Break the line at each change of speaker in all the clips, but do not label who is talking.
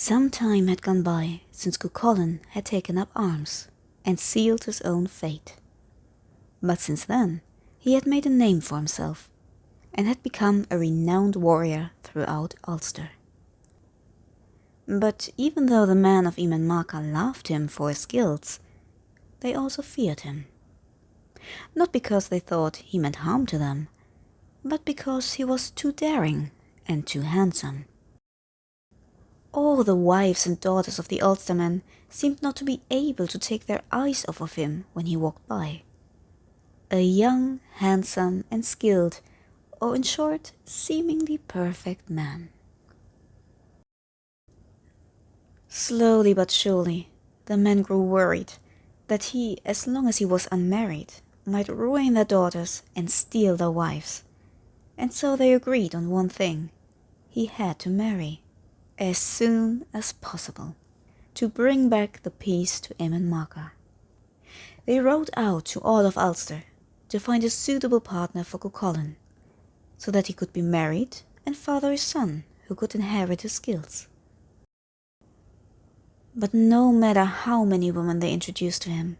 Some time had gone by since Cuchulainn had taken up arms and sealed his own fate. But since then, he had made a name for himself and had become a renowned warrior throughout Ulster. But even though the men of Eman Macha loved him for his skills, they also feared him. Not because they thought he meant harm to them, but because he was too daring and too handsome. All the wives and daughters of the Ulstermen seemed not to be able to take their eyes off of him when he walked by. A young, handsome, and skilled, or in short, seemingly perfect man. Slowly but surely, the men grew worried that he, as long as he was unmarried, might ruin their daughters and steal their wives. And so they agreed on one thing: he had to marry, as soon as possible, to bring back the peace to Eman Macha. They rode out to all of Ulster to find a suitable partner for Cuchulainn, so that he could be married and father a son who could inherit his skills. But no matter how many women they introduced to him,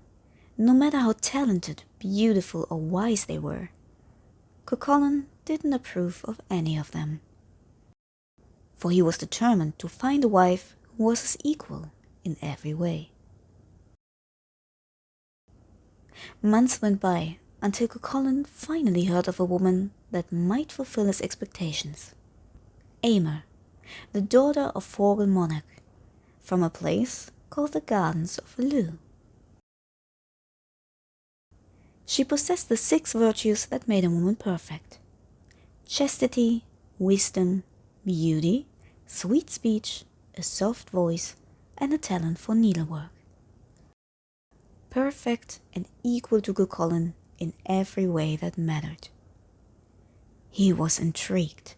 no matter how talented, beautiful, or wise they were, Cuchulainn didn't approve of any of them. For he was determined to find a wife who was his equal in every way. Months went by until Cuchulainn finally heard of a woman that might fulfill his expectations. Emer, the daughter of Forgal Monarch, from a place called the Gardens of Lugh. She possessed the 6 virtues that made a woman perfect: chastity, wisdom, beauty, sweet speech, a soft voice, and a talent for needlework. Perfect and equal to Cuchulainn in every way that mattered. He was intrigued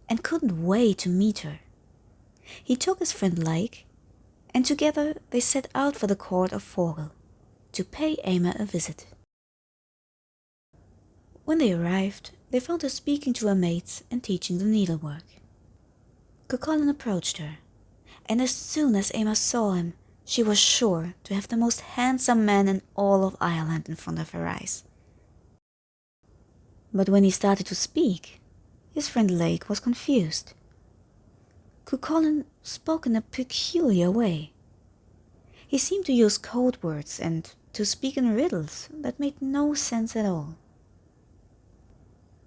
and couldn't wait to meet her. He took his friend Laik, and together they set out for the court of Forgal to pay Emer a visit. When they arrived, they found her speaking to her maids and teaching them needlework. Cuchulainn approached her, and as soon as Emer saw him, she was sure to have the most handsome man in all of Ireland in front of her eyes. But when he started to speak, his friend Laik was confused. Cuchulainn spoke in a peculiar way. He seemed to use code words and to speak in riddles that made no sense at all.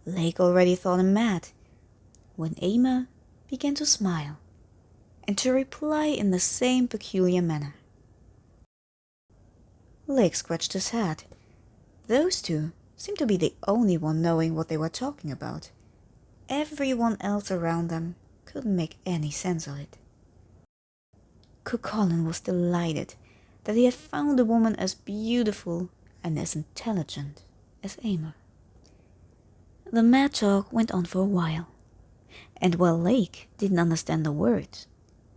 Laik already thought him mad, when Emer began to smile and to reply in the same peculiar manner. Laik scratched his head. Those two seemed to be the only one knowing what they were talking about. Everyone else around them couldn't make any sense of it. Cuchulainn was delighted that he had found a woman as beautiful and as intelligent as Emer. The mad talk went on for a while, and while Laik didn't understand the words,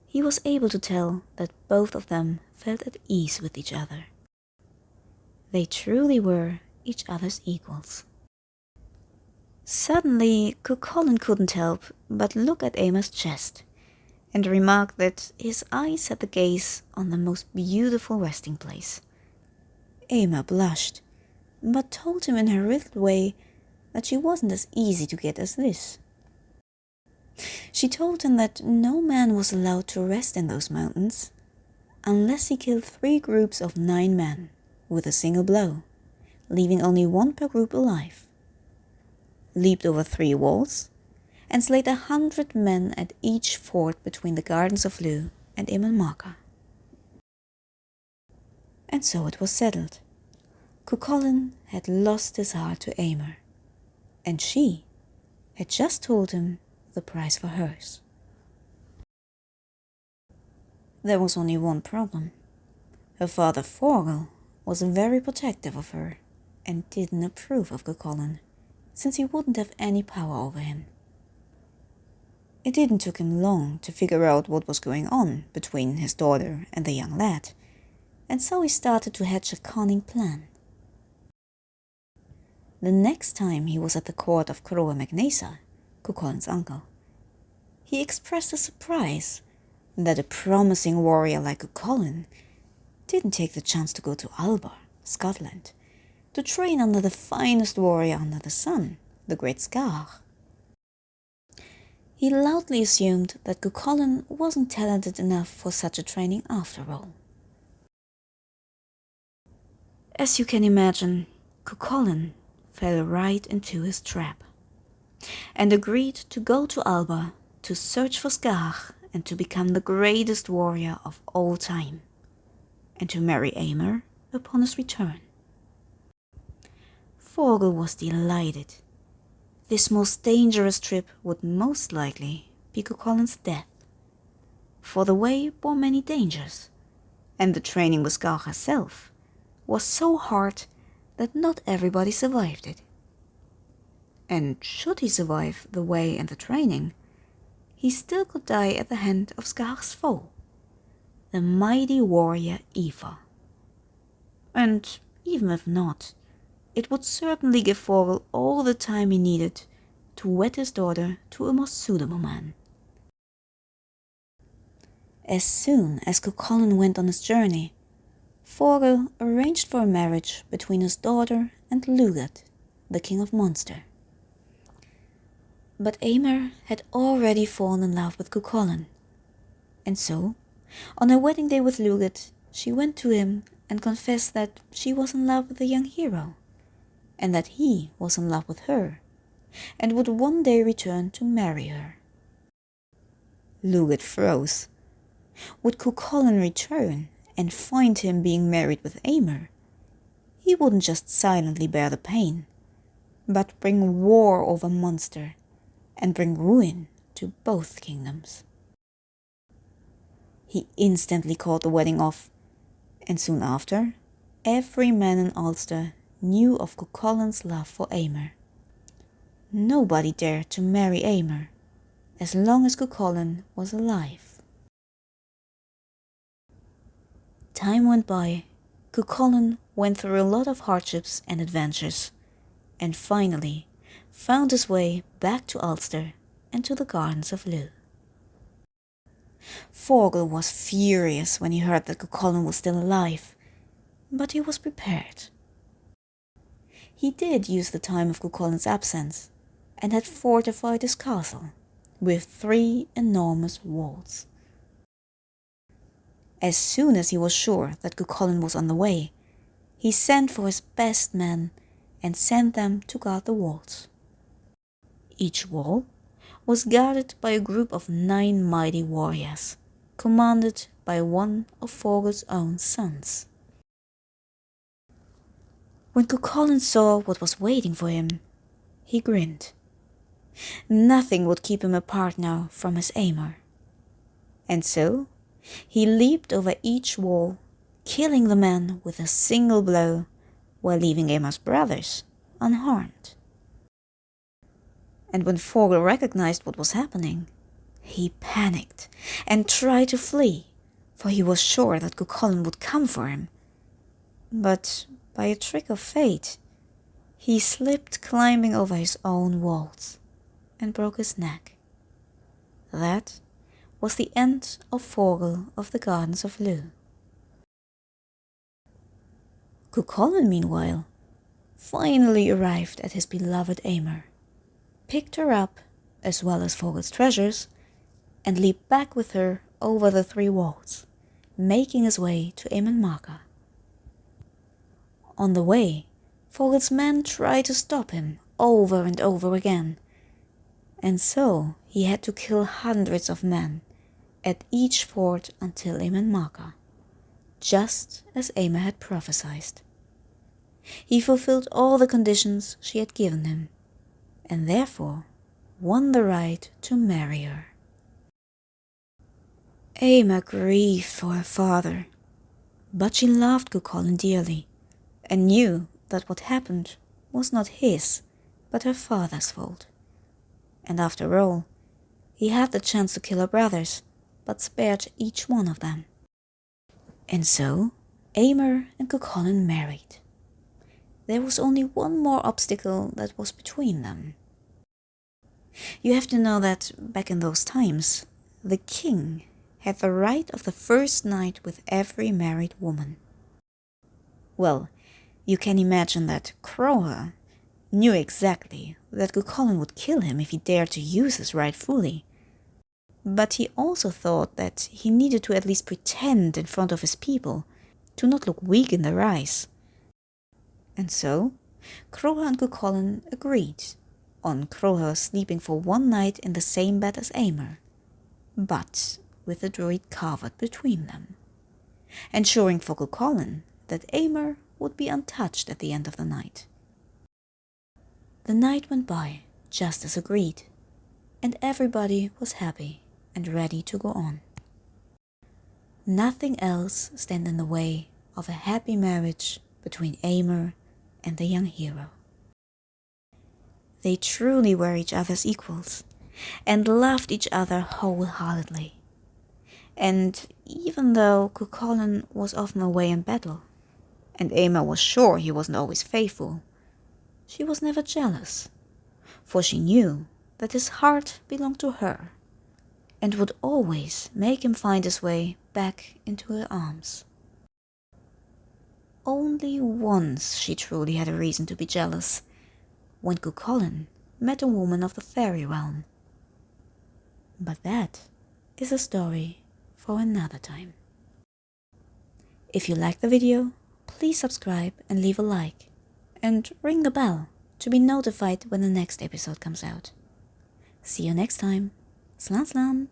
he was able to tell that both of them felt at ease with each other. They truly were each other's equals. Suddenly, Cuchulainn couldn't help but look at Emer's chest and remark that his eyes had the gaze on the most beautiful resting place. Emer blushed, but told him in her riddled way that she wasn't as easy to get as this. She told him that no man was allowed to rest in those mountains unless he killed 3 groups of 9 men with a single blow, leaving only 1 per group alive, leaped over 3 walls, and slayed 100 men at each ford between the Gardens of Lugh and Eman Macha. And so it was settled. Cuchulainn had lost his heart to Emer, and she had just told him the price for hers. There was only one problem. Her father Forgal was very protective of her and didn't approve of Cuchulainn, since he wouldn't have any power over him. It didn't take him long to figure out what was going on between his daughter and the young lad, and so he started to hatch a cunning plan. The next time he was at the court of Croa Magnesa, Cuchulainn's uncle, he expressed his surprise that a promising warrior like Cuchulainn didn't take the chance to go to Alba, Scotland, to train under the finest warrior under the sun, the great Scar. He loudly assumed that Cuchulainn wasn't talented enough for such a training after all. As you can imagine, Cuchulainn fell right into his trap and agreed to go to Alba to search for Scar and to become the greatest warrior of all time, and to marry Eomer upon his return. Thorgil was delighted. This most dangerous trip would most likely be Cuchulainn's death, for the way bore many dangers, and the training with Scar herself was so hard that not everybody survived it. And should he survive the way and the training, he still could die at the hand of Scar's foe, the mighty warrior Aoife. And even if not, it would certainly give Thorgil all the time he needed to wed his daughter to a more suitable man. As soon as Cuchulainn went on his journey, Thorgil arranged for a marriage between his daughter and Lugad, the king of Munster. But Eomer had already fallen in love with Cuchulainn, and so, on her wedding day with Lugad, she went to him and confessed that she was in love with the young hero, and that he was in love with her, and would one day return to marry her. Lugad froze. Would Cuchulainn return and find him being married with Eomer? He wouldn't just silently bear the pain, but bring war over Munster and bring ruin to both kingdoms. He instantly called the wedding off, and soon after, every man in Ulster knew of Cuchulainn's love for Eomer. Nobody dared to marry Eomer as long as Cuchulainn was alive. Time went by. Cuchulainn went through a lot of hardships and adventures, and finally found his way back to Ulster and to the gardens of Lugh. Thorgil was furious when he heard that Cuchulainn was still alive, but he was prepared. He did use the time of Cuchulainn's absence and had fortified his castle with 3 enormous walls. As soon as he was sure that Cuchulainn was on the way, he sent for his best men and sent them to guard the walls. Each wall was guarded by a group of 9 mighty warriors, commanded by one of Thorgil's own sons. When Cuchulainn saw what was waiting for him, he grinned. Nothing would keep him apart now from his Eomer. And so he leaped over each wall, killing the men with a single blow, while leaving Eomer's brothers unharmed. And when Thorgil recognized what was happening, he panicked and tried to flee, for he was sure that Cuchulainn would come for him. But by a trick of fate, he slipped climbing over his own walls and broke his neck. That was the end of Thorgil of the Gardens of Lugh. Cuchulainn, meanwhile, finally arrived at his beloved Eomer, picked her up, as well as Thorgil's treasures, and leaped back with her over the 3 walls, making his way to Eamon Macha. On the way, Thorgil's men tried to stop him over and over again, and so he had to kill hundreds of men at each ford until Eamon Macha, just as Eomer had prophesied. He fulfilled all the conditions she had given him, and therefore won the right to marry her. Eomer grieved for her father, but she loved Cuchulainn dearly, and knew that what happened was not his, but her father's fault. And after all, he had the chance to kill her brothers, but spared each one of them. And so, Eomer and Cuchulainn married. There was only one more obstacle that was between them. You have to know that back in those times, the king had the right of the first night with every married woman. Well, you can imagine that Crowher knew exactly that Cuchulainn would kill him if he dared to use his right fully. But he also thought that he needed to at least pretend in front of his people, to not look weak in their eyes. And so, Crowher and Cuchulainn agreed on Crowher sleeping for one night in the same bed as Eomer, but with the druid Carvot between them, ensuring for Cuchulainn that Eomer would be untouched at the end of the night. The night went by just as agreed, and everybody was happy and ready to go on. Nothing else stand in the way of a happy marriage between Eomer and the young hero. They truly were each other's equals and loved each other wholeheartedly. And even though Cuchulainn was often away in battle, and Eomer was sure he wasn't always faithful, she was never jealous, for she knew that his heart belonged to her and would always make him find his way back into her arms. Only once she truly had a reason to be jealous, when Cuchulainn met a woman of the fairy realm. But that is a story for another time. If you liked the video, please subscribe and leave a like, and ring the bell to be notified when the next episode comes out. See you next time. Slan slan!